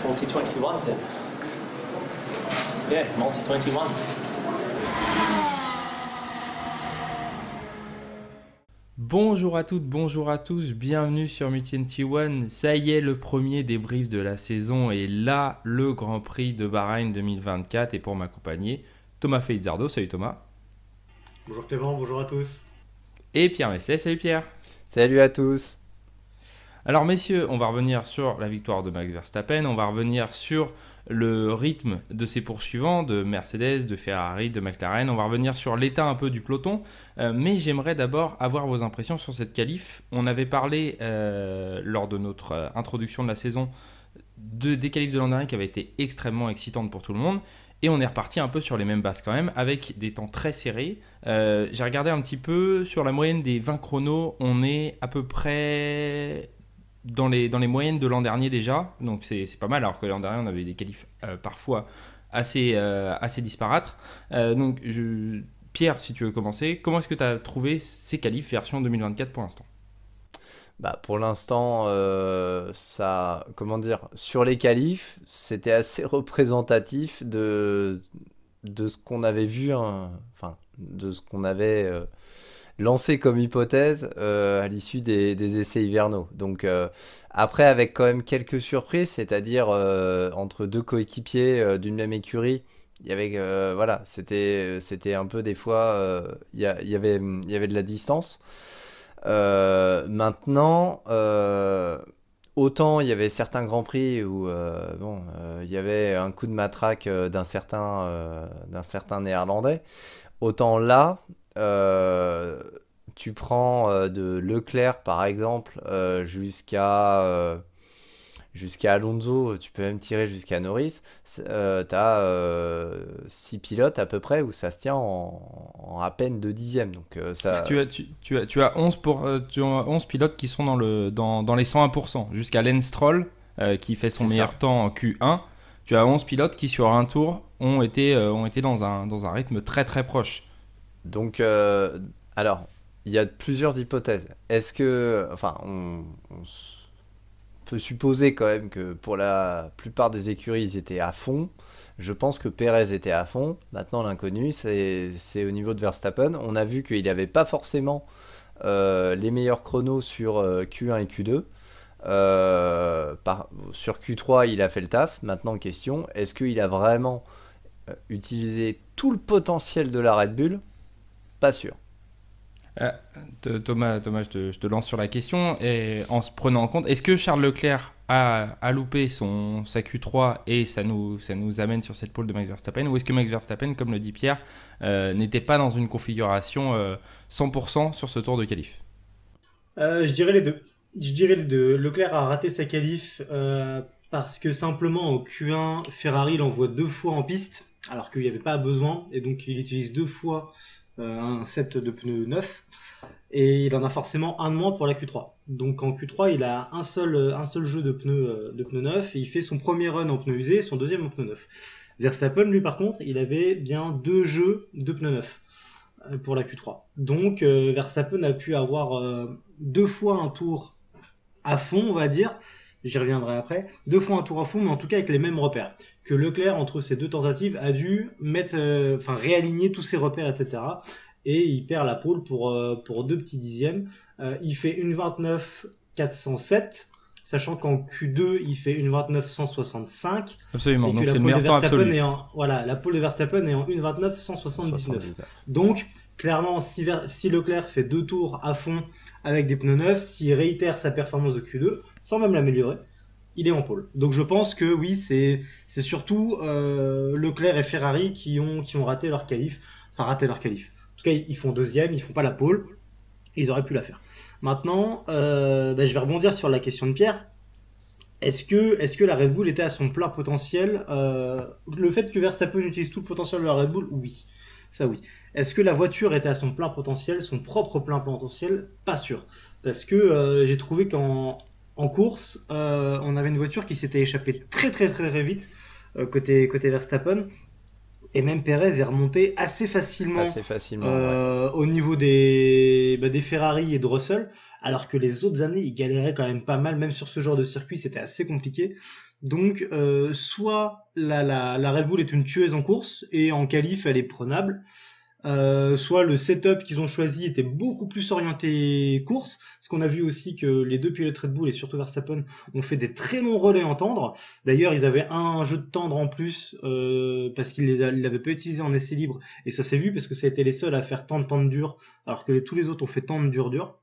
Multi-21, c'est... Yeah, Multi-21. Bonjour à toutes, bonjour à tous, bienvenue sur Multi-21. Ça y est, le premier débrief de la saison est là, le Grand Prix de Bahreïn 2024. Et pour m'accompagner, Thomas Felizardo. Salut Thomas. Bonjour Clément, bonjour à tous. Et Pierre Meslet. Salut Pierre. Salut à tous. Alors messieurs, on va revenir sur la victoire de Max Verstappen, on va revenir sur le rythme de ses poursuivants, de Mercedes, de Ferrari, de McLaren, on va revenir sur l'état un peu du peloton, mais j'aimerais d'abord avoir vos impressions sur cette qualif. On avait parlé lors de notre introduction de la saison des qualifs de l'an dernier qui avaient été extrêmement excitantes pour tout le monde, et on est reparti un peu sur les mêmes bases quand même, avec des temps très serrés. J'ai regardé un petit peu, sur la moyenne des 20 chronos, on est à peu près... Dans les moyennes de l'an dernier déjà, donc c'est pas mal, alors que l'an dernier on avait des qualifs parfois assez disparates. Pierre, si tu veux commencer, comment est-ce que tu as trouvé ces qualifs version 2024 pour l'instant ? Pour l'instant, sur les qualifs, c'était assez représentatif de ce qu'on avait vu, de ce qu'on avait lancé comme hypothèse à l'issue des essais hivernaux. Donc après, avec quand même quelques surprises, c'est-à-dire entre deux coéquipiers d'une même écurie, il y avait c'était un peu des fois il y avait de la distance. Maintenant, autant il y avait certains grands prix où il y avait un coup de matraque d'un certain néerlandais, autant là tu prends de Leclerc par exemple jusqu'à Alonso, tu peux même tirer jusqu'à Norris, tu as 6 pilotes à peu près où ça se tient en à peine 2 dixièmes. Donc, ça... tu as 11 pilotes qui sont dans les 101%, jusqu'à Lance Stroll qui fait son meilleur temps en Q1. Tu as 11 pilotes qui sur un tour ont été dans un rythme très très proche. Donc, alors, il y a plusieurs hypothèses. Est-ce que, on peut supposer quand même que pour la plupart des écuries, ils étaient à fond. Je pense que Pérez était à fond. Maintenant, l'inconnu, c'est au niveau de Verstappen. On a vu qu'il n'avait pas forcément les meilleurs chronos sur Q1 et Q2. Sur Q3, il a fait le taf. Maintenant, question, est-ce qu'il a vraiment utilisé tout le potentiel de la Red Bull ? Pas sûr. Thomas, je te lance sur la question, et en se prenant en compte, est-ce que Charles Leclerc a loupé sa Q3 et ça nous amène sur cette pole de Max Verstappen, ou est-ce que Max Verstappen, comme le dit Pierre, n'était pas dans une configuration 100% sur ce tour de qualif ? Je dirais les deux. Leclerc a raté sa qualif parce que simplement au Q1, Ferrari l'envoie 2 fois en piste alors qu'il n'y avait pas besoin, et donc il utilise 2 fois un set de pneus neufs, et il en a forcément un de moins pour la Q3. Donc en Q3, il a un seul jeu de pneus neufs, et il fait son premier run en pneus usés et son deuxième en pneus neufs. Verstappen, lui par contre, il avait bien 2 jeux de pneus neufs pour la Q3. Donc Verstappen a pu avoir 2 fois un tour à fond, on va dire. J'y reviendrai après. 2 fois un tour à fond, mais en tout cas avec les mêmes repères. Que Leclerc, entre ces 2 tentatives, a dû réaligner tous ses repères, etc. Et il perd la pole pour 2 petits dixièmes. Il fait une 29,407, sachant qu'en Q2, il fait une 29,165. Absolument, donc c'est le meilleur temps absolu. La pole de Verstappen est en 1,29,179. Donc, clairement, si Leclerc fait 2 tours à fond avec des pneus neufs, s'il réitère sa performance de Q2, sans même l'améliorer, il est en pole. Donc je pense que oui, c'est surtout Leclerc et Ferrari qui ont raté leur qualif. En tout cas, ils font deuxième, ils font pas la pole. Ils auraient pu la faire. Maintenant, je vais rebondir sur la question de Pierre. Est-ce que la Red Bull était à son plein potentiel ? Le fait que Verstappen utilise tout le potentiel de la Red Bull, oui. Ça oui. Est-ce que la voiture était à son plein potentiel, son propre plein potentiel ? Pas sûr. Parce que j'ai trouvé qu'en course, on avait une voiture qui s'était échappée très très très très vite côté Verstappen. Et même Pérez est remonté assez facilement, au niveau des Ferrari et de Russell, alors que les autres années, il galérait quand même pas mal, même sur ce genre de circuit, c'était assez compliqué. Donc, soit la Red Bull est une tueuse en course et en qualif elle est prenable, soit le setup qu'ils ont choisi était beaucoup plus orienté course, parce qu'on a vu aussi que les deux pilotes Red Bull et surtout Verstappen ont fait des très longs relais en tendre. D'ailleurs, ils avaient un jeu de tendre en plus parce qu'ils l'avaient pas utilisé en essai libre, et ça s'est vu parce que ça a été les seuls à faire tendre dur, alors que tous les autres ont fait tendre dur.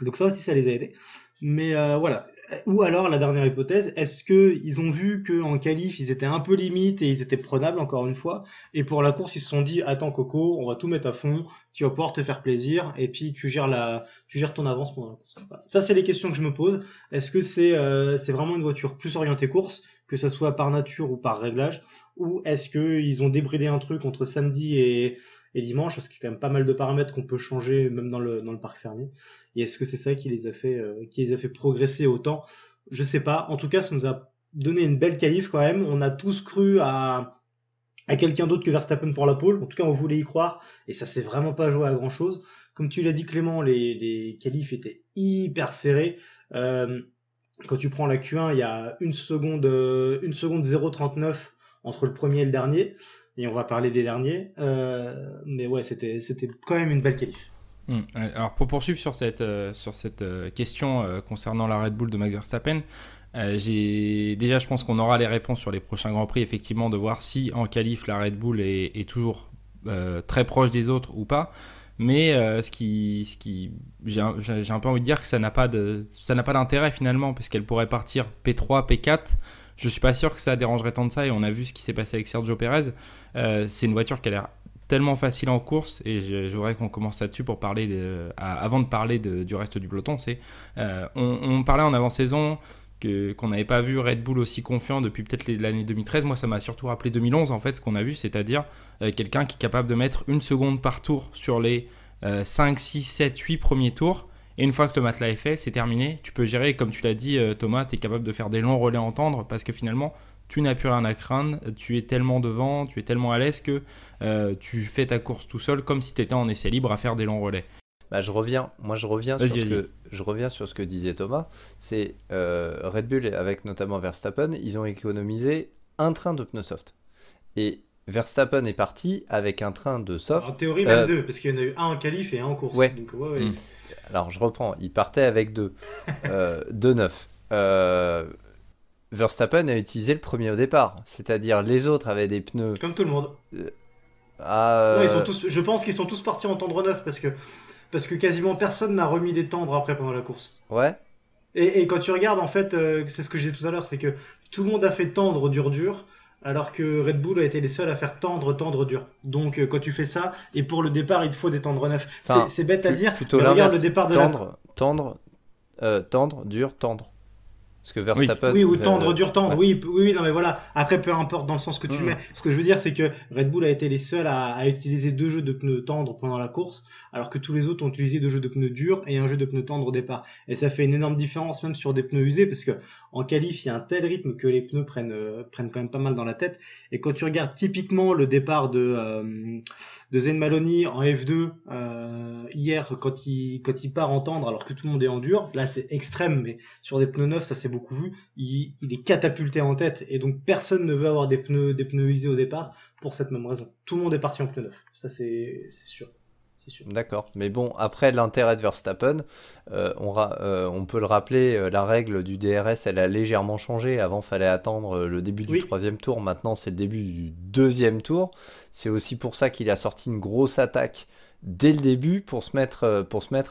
Donc ça aussi, ça les a aidés. Mais voilà. Ou alors, la dernière hypothèse, est-ce qu'ils ont vu qu'en qualif, ils étaient un peu limite et ils étaient prenables, encore une fois, et pour la course, ils se sont dit, attends Coco, on va tout mettre à fond, tu vas pouvoir te faire plaisir, et puis tu gères ton avance pendant la course. Voilà. Ça, c'est les questions que je me pose. Est-ce que c'est vraiment une voiture plus orientée course, que ça soit par nature ou par réglage, ou est-ce qu'ils ont débridé un truc entre samedi et dimanche, parce qu'il y a quand même pas mal de paramètres qu'on peut changer, même dans le parc fermé. Et est-ce que c'est ça qui les a fait progresser autant? Je sais pas. En tout cas, ça nous a donné une belle qualif quand même. On a tous cru à quelqu'un d'autre que Verstappen pour la pole. En tout cas, on voulait y croire. Et ça s'est vraiment pas joué à grand chose. Comme tu l'as dit, Clément, les qualifs étaient hyper serrés. Quand tu prends la Q1, il y a une seconde 0,39 entre le premier et le dernier. Et on va parler des derniers. Mais ouais, c'était quand même une belle qualif. Alors pour poursuivre sur cette question concernant la Red Bull de Max Verstappen, je pense qu'on aura les réponses sur les prochains Grands Prix, effectivement, de voir si en qualif la Red Bull est toujours très proche des autres ou pas. Mais j'ai un peu envie de dire que ça n'a pas d'intérêt finalement, parce qu'elle pourrait partir P3, P4. Je suis pas sûr que ça dérangerait tant de ça, et on a vu ce qui s'est passé avec Sergio Perez. C'est une voiture qui a l'air tellement facile en course, et je voudrais qu'on commence là-dessus pour parler avant de parler du reste du peloton. On parlait en avant-saison qu'on n'avait pas vu Red Bull aussi confiant depuis peut-être l'année 2013. Moi, ça m'a surtout rappelé 2011 en fait, ce qu'on a vu, c'est-à-dire quelqu'un qui est capable de mettre 1 seconde par tour sur les 5, 6, 7, 8 premiers tours. Et une fois que le matelas est fait, c'est terminé. Tu peux gérer, comme tu l'as dit Thomas, tu es capable de faire des longs relais en tendre, parce que finalement tu n'as plus rien à craindre, tu es tellement devant, tu es tellement à l'aise que tu fais ta course tout seul, comme si tu étais en essai libre à faire des longs relais. Je reviens sur ce que disait Thomas. C'est Red Bull, avec notamment Verstappen, ils ont économisé un train de pneus soft. Et Verstappen est parti avec un train de soft. En théorie, même deux, parce qu'il y en a eu un en qualif et un en course. Ouais. Donc, ouais. Alors je reprends, il partait avec deux neufs. Verstappen a utilisé le premier au départ, c'est-à-dire les autres avaient des pneus. Comme tout le monde. Non, je pense qu'ils sont tous partis en tendre neuf, parce que quasiment personne n'a remis des tendres après pendant la course. Ouais. Et quand tu regardes, en fait, c'est ce que je disais tout à l'heure, c'est que tout le monde a fait tendre dur, alors que Red Bull a été les seuls à faire tendre dur. Donc quand tu fais ça, et pour le départ, il te faut des tendres neufs. Enfin, c'est bête à dire, plutôt mais regarde le départ de tendre, dur, tendre. Parce que Verstappen... Oui, ou tendre, dur, tendre. Ouais. Oui, non mais voilà. Après, peu importe dans le sens que tu mets. Ce que je veux dire, c'est que Red Bull a été les seuls à utiliser 2 jeux de pneus tendres pendant la course, alors que tous les autres ont utilisé 2 jeux de pneus durs et un jeu de pneus tendres au départ. Et ça fait une énorme différence même sur des pneus usés, parce que en qualif, il y a un tel rythme que les pneus prennent quand même pas mal dans la tête. Et quand tu regardes typiquement le départ de Zayn Maloney en F2 hier, quand il part en tendre alors que tout le monde est en dur, là c'est extrême, mais sur des pneus neufs, ça s'est beaucoup vu, il est catapulté en tête, et donc personne ne veut avoir des pneus usés au départ pour cette même raison. Tout le monde est parti en pneus neufs, ça c'est sûr. D'accord, mais bon, après l'intérêt de Verstappen, on peut le rappeler, la règle du DRS, elle a légèrement changé. Avant, il fallait attendre le début du 3e tour, maintenant c'est le début du 2e tour. C'est aussi pour ça qu'il a sorti une grosse attaque dès le début pour se mettre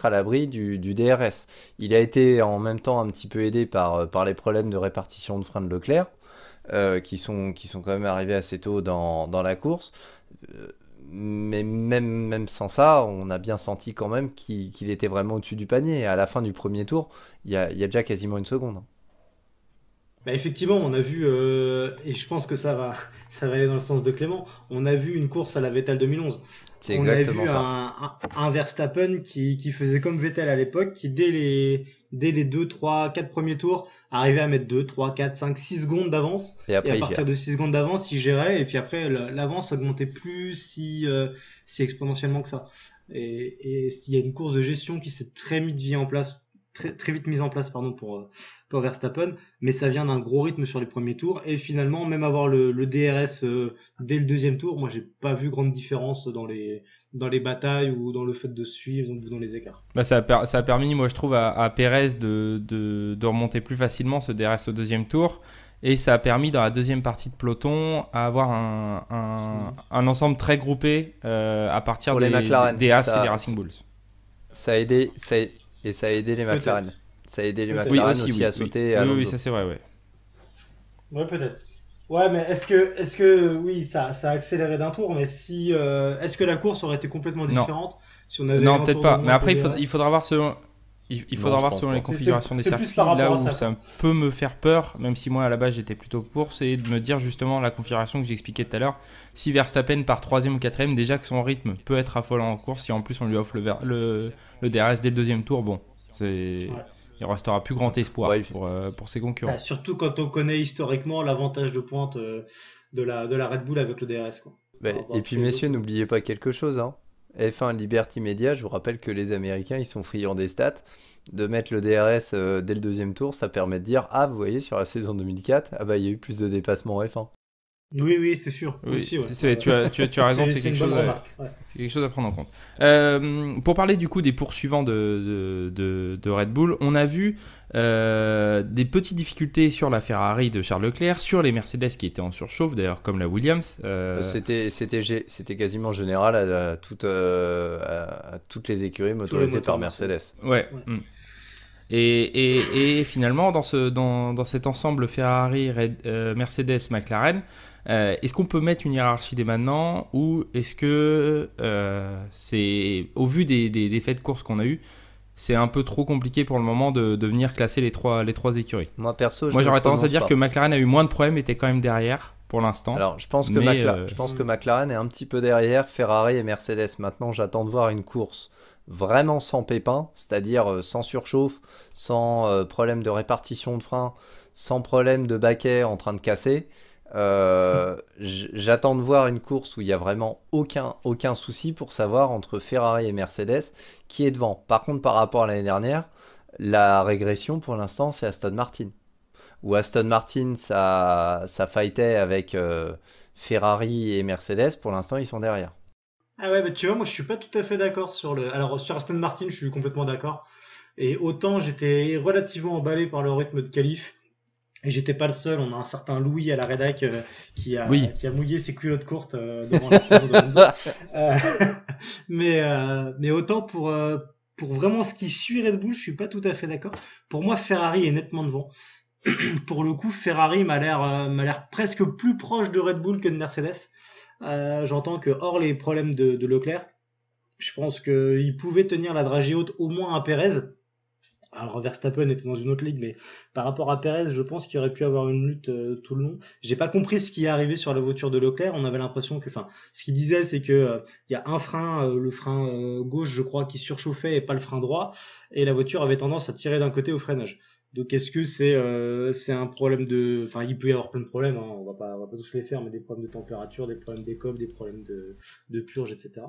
à l'abri du DRS. Il a été en même temps un petit peu aidé par les problèmes de répartition de frein de Leclerc, qui sont quand même arrivés assez tôt dans la course. Mais même sans ça, on a bien senti quand même qu'il était vraiment au-dessus du panier. À la fin du premier tour, il y a déjà quasiment 1 seconde. Effectivement, on a vu, et je pense que ça va aller dans le sens de Clément, on a vu une course à la Vettel 2011. C'est exactement ça. On a vu un Verstappen qui faisait comme Vettel à l'époque, qui dès les 2, 3, 4 premiers tours arrivait à mettre 2, 3, 4, 5, 6 secondes d'avance. Et après, à partir de 6 secondes d'avance, il gérait, et puis après, l'avance augmentait plus si exponentiellement que ça. Et il y a une course de gestion qui s'est très vite mise en place très vite mise en place pour Verstappen, mais ça vient d'un gros rythme sur les premiers tours, et finalement, même avoir le DRS dès le deuxième tour, moi j'ai pas vu grande différence dans les batailles ou dans le fait de suivre ou dans les écarts. Bah, ça a permis, moi je trouve, à Pérez de remonter plus facilement ce DRS au deuxième tour. Et ça a permis dans la deuxième partie de peloton à avoir un ensemble très groupé à partir des Haas et des Racing Bulls. Ça a aidé les McLaren. Ça a aidé les Peut-être. McLaren Oui, aussi à sauter. à Oui, Lando. ça c'est vrai, ouais. Ouais, peut-être. Ouais, mais est-ce que oui, ça a accéléré d'un tour, mais si est-ce que la course aurait été complètement différente si on avait Non, un peut-être tour pas. de Mais moins après, pour DRS? il faudra voir selon. Il faudra Non, voir je selon pense les pas. configurations des C'est plus circuits. par rapport Là à où ça, ça peut me faire peur, même si moi à la base j'étais plutôt pour, c'est de me dire justement la configuration que j'expliquais tout à l'heure. Si Verstappen part 3ème ou 4ème, déjà que son rythme peut être affolant en course, si en plus on lui offre le DRS dès le deuxième tour, bon, il restera plus grand espoir Ouais, pour ses concurrents. Bah, surtout quand on connaît historiquement l'avantage de pointe de la Red Bull avec le DRS, quoi. Bah, Par rapport et à puis tous les messieurs, autres. n'oubliez pas quelque chose, hein. F1 Liberty Media, je vous rappelle que les Américains, ils sont friands des stats. De mettre le DRS dès le deuxième tour, ça permet de dire, ah, vous voyez, sur la saison 2004, ah bah il y a eu plus de dépassements en F1. Oui, c'est sûr. Oui, Aussi, ouais. tu as raison, c'est une quelque bonne chose. remarque, ouais. C'est quelque chose à prendre en compte. Pour parler du coup des poursuivants de Red Bull, on a vu des petites difficultés sur la Ferrari de Charles Leclerc, sur les Mercedes qui étaient en surchauffe, d'ailleurs comme la Williams. C'était quasiment général à toutes les écuries motorisées par Mercedes. Ouais. Mm. Et finalement, dans cet ensemble Ferrari, Mercedes, McLaren, est-ce qu'on peut mettre une hiérarchie dès maintenant, ou est-ce que c'est, au vu des faits de course qu'on a eu, c'est un peu trop compliqué pour le moment de venir classer les trois écuries? Moi perso, J'aurais tendance à dire pas. que McLaren a eu moins de problèmes, était quand même derrière pour l'instant. Alors, je pense que McLaren est un petit peu derrière Ferrari et Mercedes. Maintenant, j'attends de voir une course vraiment sans pépin, c'est-à-dire sans surchauffe, sans problème de répartition de frein, sans problème de baquet en train de casser. J'attends de voir une course où il n'y a vraiment aucun souci pour savoir entre Ferrari et Mercedes qui est devant. Par contre, par rapport à l'année dernière, la régression pour l'instant, c'est Aston Martin. Où Aston Martin, ça fightait avec Ferrari et Mercedes. Pour l'instant, ils sont derrière. Ah ouais, bah tu vois, moi je suis pas tout à fait d'accord sur le. Alors sur Aston Martin, je suis complètement d'accord. Et autant j'étais relativement emballé par le rythme de qualif. Et j'étais pas le seul, on a un certain Louis à la rédac qui a mouillé ses culottes courtes devant la photo de Renzo. Mais autant pour vraiment ce qui suit Red Bull, je suis pas tout à fait d'accord. Pour moi, Ferrari est nettement devant. Pour le coup, Ferrari m'a l'air presque plus proche de Red Bull que de Mercedes. J'entends que hors les problèmes de Leclerc, je pense qu'il pouvait tenir la dragée haute au moins à Pérez. Alors Verstappen était dans une autre ligue, mais par rapport à Pérez, je pense qu'il aurait pu avoir une lutte tout le long. J'ai pas compris ce qui est arrivé sur la voiture de Leclerc. On avait l'impression que, ce qu'il disait, c'est que il y a un frein, le frein gauche, je crois, qui surchauffait et pas le frein droit, et la voiture avait tendance à tirer d'un côté au freinage. Donc est-ce que c'est un problème de, il peut y avoir plein de problèmes, hein, on va pas tous les faire, mais des problèmes de température, des problèmes d'écope, des problèmes de purge, etc.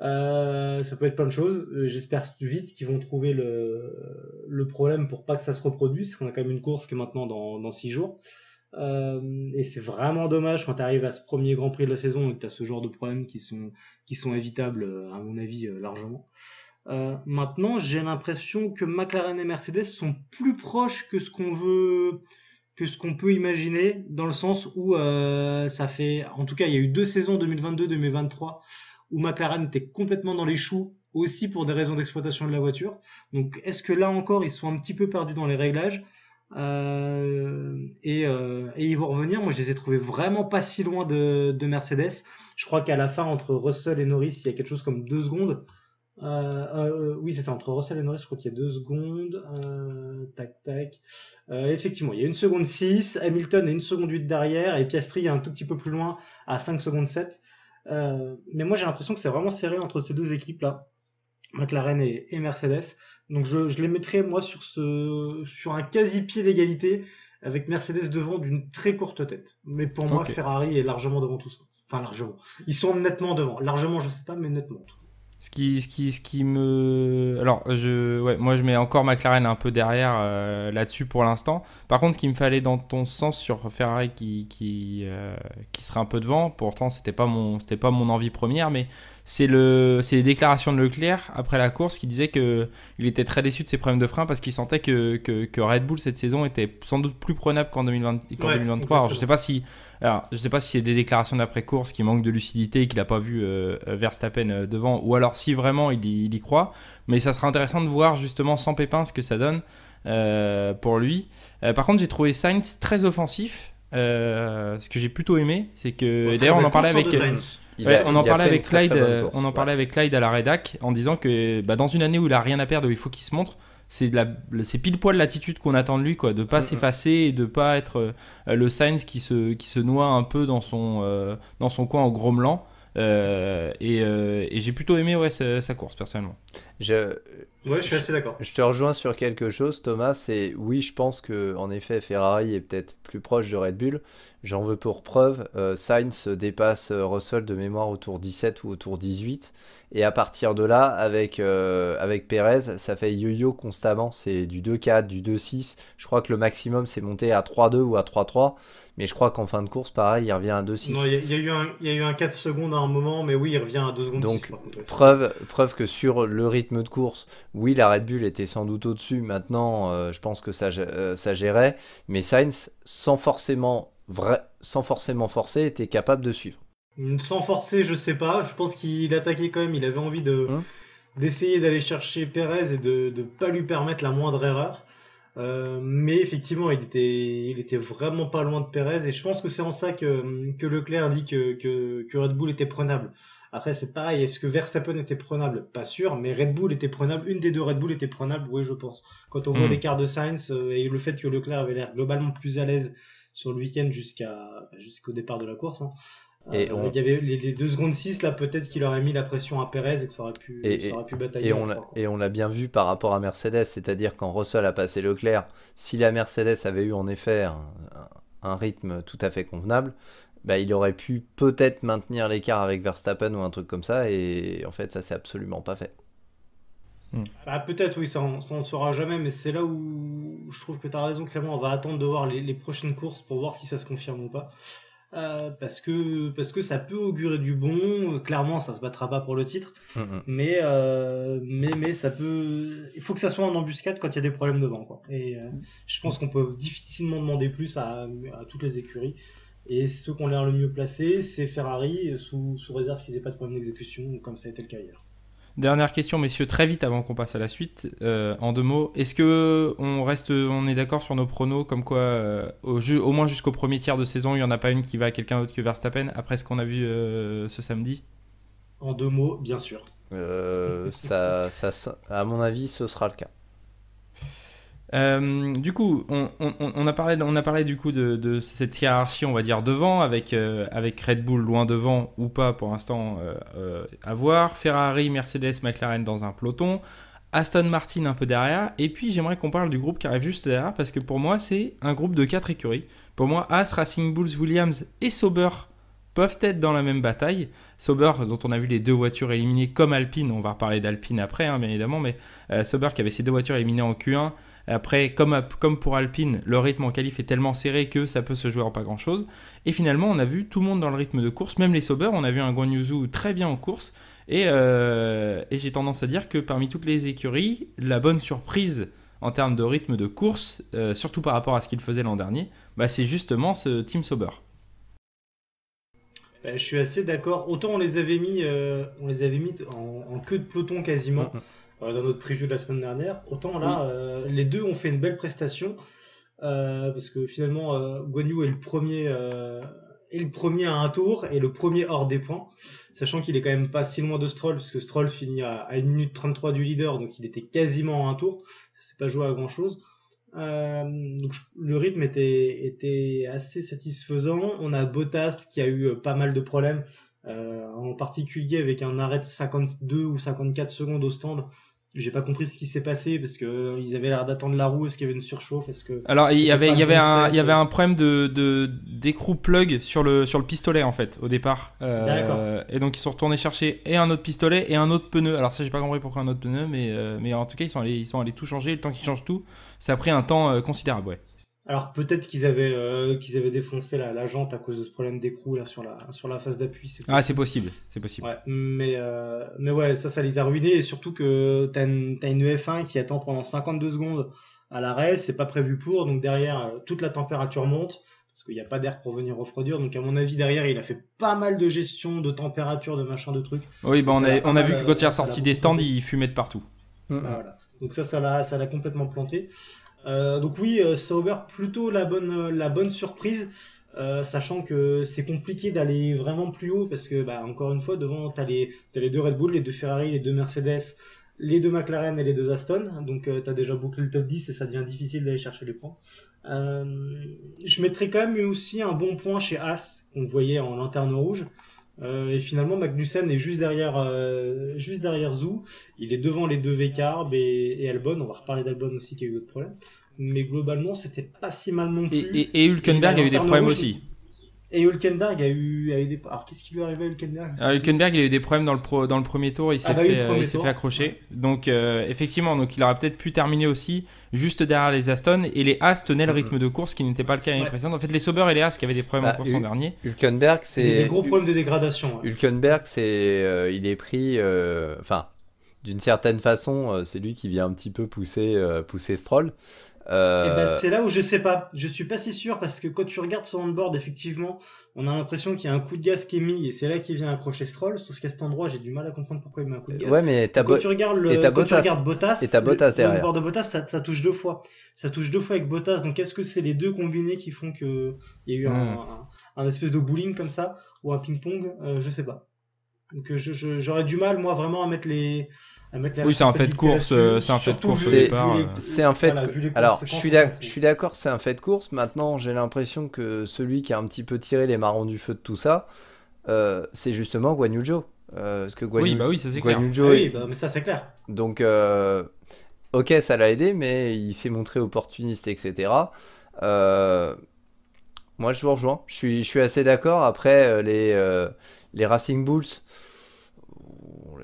Ça peut être plein de choses. J'espère vite qu'ils vont trouver le problème pour pas que ça se reproduise, parce qu'on a quand même une course qui est maintenant dans 6 jours. Et c'est vraiment dommage quand tu arrives à ce premier Grand Prix de la saison et que tu as ce genre de problèmes qui sont évitables, à mon avis, largement. Maintenant, j'ai l'impression que McLaren et Mercedes sont plus proches que ce qu'on peut imaginer, dans le sens où ça fait, en tout cas, il y a eu 2 saisons 2022-2023 où McLaren était complètement dans les choux, aussi pour des raisons d'exploitation de la voiture. Donc, est-ce que là encore, ils sont un petit peu perdus dans les réglages et ils vont revenir. Moi, je les ai trouvés vraiment pas si loin de Mercedes. Je crois qu'à la fin, entre Russell et Norris, il y a quelque chose comme 2 secondes. Oui, c'est ça, entre Russell et Norris, je crois qu'il y a 2 secondes. Effectivement, il y a 1 seconde 6, Hamilton est 1 seconde 8 derrière, et Piastri est un tout petit peu plus loin, à 5 secondes 7. Mais moi, j'ai l'impression que c'est vraiment serré entre ces 2 équipes-là, McLaren et Mercedes. Donc, je les mettrais, moi, sur un quasi-pied d'égalité, avec Mercedes devant d'une très courte tête. Mais pour moi, Ferrari est largement devant tout ça. Enfin, largement. Ils sont nettement devant. Largement, je sais pas, mais nettement. Ce qui me... Alors, moi, je mets encore McLaren un peu derrière là-dessus pour l'instant. Par contre, ce qu'il me fallait dans ton sens sur Ferrari qui serait un peu devant, pourtant, c'était pas mon envie première, mais c'est les déclarations de Leclerc après la course qui disait qu'il était très déçu de ses problèmes de frein parce qu'il sentait que Red Bull cette saison était sans doute plus prenable qu'en 2023. Alors, je sais pas si c'est des déclarations d'après-course qui manquent de lucidité et qu'il n'a pas vu Verstappen devant, ou alors si vraiment il y croit. Mais ça sera intéressant de voir justement sans Pépin ce que ça donne pour lui. Par contre, j'ai trouvé Sainz très offensif. Ce que j'ai plutôt aimé, c'est que d'ailleurs on en parlait avec Clyde à la rédac en disant que dans une année où il a rien à perdre, où il faut qu'il se montre. C'est pile poil l'attitude qu'on attend de lui, quoi, de pas s'effacer et de pas être le Sainz qui se noie un peu dans son coin en grommelant. Et j'ai plutôt aimé sa course personnellement. Ouais, je suis assez d'accord. Je te rejoins sur quelque chose, Thomas. C'est oui, je pense que en effet Ferrari est peut-être plus proche de Red Bull. J'en veux pour preuve, Sainz dépasse Russell de mémoire autour 17 ou autour 18. Et à partir de là, avec Perez, ça fait yo-yo constamment. C'est du 2-4, du 2-6. Je crois que le maximum, c'est monté à 3-2 ou à 3-3. Mais je crois qu'en fin de course, pareil, il revient à 2-6. Non, il y a eu un 4 secondes à un moment, mais oui, il revient à 2 secondes. Donc, 6, par contre, ouais. preuve que sur le rythme de course, oui, la Red Bull était sans doute au-dessus. Maintenant, je pense que ça gérait. Mais Sainz, sans forcément forcer, était capable de suivre. Sans forcer, je sais pas. Je pense qu'il attaquait quand même. Il avait envie d'essayer d'aller chercher Perez et de ne pas lui permettre la moindre erreur. Mais effectivement, il était vraiment pas loin de Perez. Et je pense que c'est en ça que Leclerc dit que Red Bull était prenable. Après, c'est pareil. Est-ce que Verstappen était prenable? Pas sûr. Mais Red Bull était prenable. Une des deux Red Bull était prenable. Oui, je pense. Quand on voit l'écart de Sainz et le fait que Leclerc avait l'air globalement plus à l'aise sur le week-end jusqu'au départ de la course. Il y avait les 2 secondes 6 là, peut-être qu'il aurait mis la pression à Perez et que ça aurait pu batailler. Et on l'a bien vu par rapport à Mercedes, c'est-à-dire quand Russell a passé Leclerc, si la Mercedes avait eu en effet un rythme tout à fait convenable, il aurait pu peut-être maintenir l'écart avec Verstappen ou un truc comme ça, et en fait ça s'est absolument pas fait. Peut-être oui, ça on ne saura jamais, mais c'est là où je trouve que tu as raison, Clément. On va attendre de voir les prochaines courses pour voir si ça se confirme ou pas. Parce que ça peut augurer du bon. Clairement, ça se battra pas pour le titre, mais ça peut. Il faut que ça soit en embuscade quand il y a des problèmes devant, quoi. Et je pense qu'on peut difficilement demander plus à toutes les écuries. Et ceux qui ont l'air le mieux placés, c'est Ferrari, sous réserve qu'ils aient pas de problème d'exécution, comme ça a été le cas hier. Dernière question, messieurs, très vite avant qu'on passe à la suite. En 2 mots, est-ce que on est d'accord sur nos pronos, comme quoi, au moins jusqu'au premier tiers de saison, il n'y en a pas une qui va à quelqu'un d'autre que Verstappen, après ce qu'on a vu ce samedi? En 2 mots, bien sûr. Ça, à mon avis, ce sera le cas. Du coup, on a parlé du coup de cette hiérarchie, on va dire devant, avec Red Bull loin devant ou pas pour l'instant à voir, Ferrari, Mercedes, McLaren dans un peloton, Aston Martin un peu derrière, et puis j'aimerais qu'on parle du groupe qui arrive juste derrière parce que pour moi c'est un groupe de 4 écuries. Pour moi, Haas, Racing Bulls, Williams et Sauber peuvent être dans la même bataille. Sauber, dont on a vu les 2 voitures éliminées comme Alpine, on va reparler d'Alpine après bien évidemment, mais Sauber qui avait ses 2 voitures éliminées en Q1. Après, comme pour Alpine, le rythme en qualif est tellement serré que ça peut se jouer en pas grand-chose. Et finalement, on a vu tout le monde dans le rythme de course, même les Sauber. On a vu un Guan Yu Zhou très bien en course. Et j'ai tendance à dire que parmi toutes les écuries, la bonne surprise en termes de rythme de course, surtout par rapport à ce qu'il faisait l'an dernier, c'est justement ce Team Sauber. Je suis assez d'accord. Autant on les avait mis en queue de peloton quasiment. Dans notre preview de la semaine dernière, autant là, les deux ont fait une belle prestation parce que finalement, Guan Yu est le premier à un tour et le premier hors des points, sachant qu'il est quand même pas si loin de Stroll parce que Stroll finit à 1 minute 33 du leader, donc il était quasiment à un tour, c'est pas joué à grand chose. Donc le rythme était assez satisfaisant. On a Bottas qui a eu pas mal de problèmes, en particulier avec un arrêt de 52 ou 54 secondes au stand. J'ai pas compris ce qui s'est passé parce que ils avaient l'air d'attendre la roue. Est-ce qu'il y avait une surchauffe? Est-ce que Alors, il y c'était avait, pas il y le avait bon un, il y set? avait un problème d'écrou plug sur le pistolet en fait au départ. D'accord. Et donc ils sont retournés chercher et un autre pistolet et un autre pneu. Alors ça, j'ai pas compris pourquoi un autre pneu, mais en tout cas ils sont allés tout changer. Le temps qu'ils changent tout, ça a pris un temps considérable, ouais. Alors peut-être qu'ils avaient défoncé la jante à cause de ce problème d'écrou là sur la phase d'appui. C'est Ah, c'est possible. possible, c'est possible. Ouais, mais ouais, ça les a ruinés et surtout que t'as une F1 qui attend pendant 52 secondes à l'arrêt, c'est pas prévu pour, donc derrière toute la température monte parce qu'il n'y a pas d'air pour venir refroidir, donc à mon avis derrière il a fait pas mal de gestion de température, de machin, de trucs. Oui, Et ça l'a on pas a vu mal, que quand il est ça l'a ressorti des beaucoup stands, planté. il fumait de partout. Mm, Bah, mm. voilà. Donc ça l'a complètement planté. Donc oui, Sauber plutôt la bonne surprise, sachant que c'est compliqué d'aller vraiment plus haut parce que bah, encore une fois devant t'as les deux Red Bull, les deux Ferrari, les deux Mercedes, les deux McLaren et les deux Aston. Donc t'as déjà bouclé le top 10 et ça devient difficile d'aller chercher les points. Je mettrais quand même aussi un bon point chez As qu'on voyait en lanterne rouge. Et finalement Magnussen est juste derrière Zhou. Il est devant les deux V-Carb et Albon. On va reparler d'Albon aussi qui a eu d'autres problèmes. Mais globalement, c'était pas si mal non plus. Et Hülkenberg a eu des lanterne problèmes rouge, aussi. Et Hülkenberg a eu des. Alors qu'est-ce qui lui est arrivé à Hülkenberg? Alors, Hülkenberg, il a eu des problèmes dans le premier tour, il s'est bah oui, le fait, premier il s'est tour. fait accrocher. Donc effectivement, donc il aurait peut-être pu terminer aussi juste derrière les Aston et les As tenaient le rythme de course, ce qui n'était pas le cas l'année Ouais. précédente. En fait, les Sauber et les As qui avaient des problèmes en course l'an dernier. Hülkenberg, Il y a des c'est gros problèmes de dégradation. Ouais. Hülkenberg, il est pris, enfin, d'une certaine façon, c'est lui qui vient un petit peu pousser Stroll. Et ben, c'est là où je sais pas. Je suis pas si sûr parce que quand tu regardes son onboard, effectivement, on a l'impression qu'il y a un coup de gaz qui est mis et c'est là qu'il vient accrocher Stroll. Sauf qu'à cet endroit, j'ai du mal à comprendre pourquoi il met un coup de gaz. Ouais, mais Quand tu regardes et t'as quand tu Bottas. regardes Bottas, Et t'as Bottas derrière. l'onboard de Bottas, ça touche deux fois. Ça touche deux fois avec Bottas. Donc est-ce que c'est les deux combinés qui font que il y a eu un espèce de bowling comme ça ou un ping-pong? Je sais pas. Donc j'aurais du mal moi vraiment à mettre les Oui, c'est un fait de course, là-dessus, c'est un fait de surtout course au vu les- départ. vu les- C'est un fait. voilà, vu les Alors, conséquences, je suis d'accord, c'est un fait de course. Maintenant, j'ai l'impression que celui qui a un petit peu tiré les marrons du feu de tout ça, c'est justement Guan Yu Zhou. Parce que Oui, bah oui, ça c'est clair. Guan Yu Zhou, Ah oui, bah, mais ça c'est clair. donc, ok, ça l'a aidé, mais il s'est montré opportuniste, etc. Moi, je vous rejoins. Je suis assez d'accord. Après, les Racing Bulls, on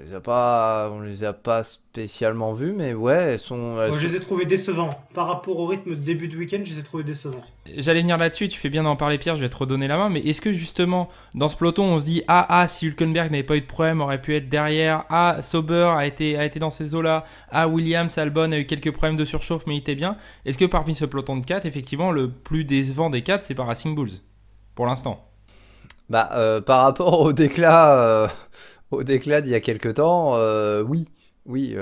les a pas spécialement vus, mais ouais, elles sont. Moi, je les ai trouvés décevants. Par rapport au rythme de début de week-end, je les ai trouvés décevants. J'allais venir là-dessus, tu fais bien d'en parler Pierre, je vais te redonner la main, mais est-ce que justement dans ce peloton on se dit si Hülkenberg n'avait pas eu de problème, aurait pu être derrière, Sauber a été dans ces eaux-là, Williams, Albon a eu quelques problèmes de surchauffe mais il était bien, est-ce que parmi ce peloton de 4, effectivement le plus décevant des 4 c'est pas Racing Bulls pour l'instant? Bah, par rapport au déclat d'il y a quelques temps, oui. Oui,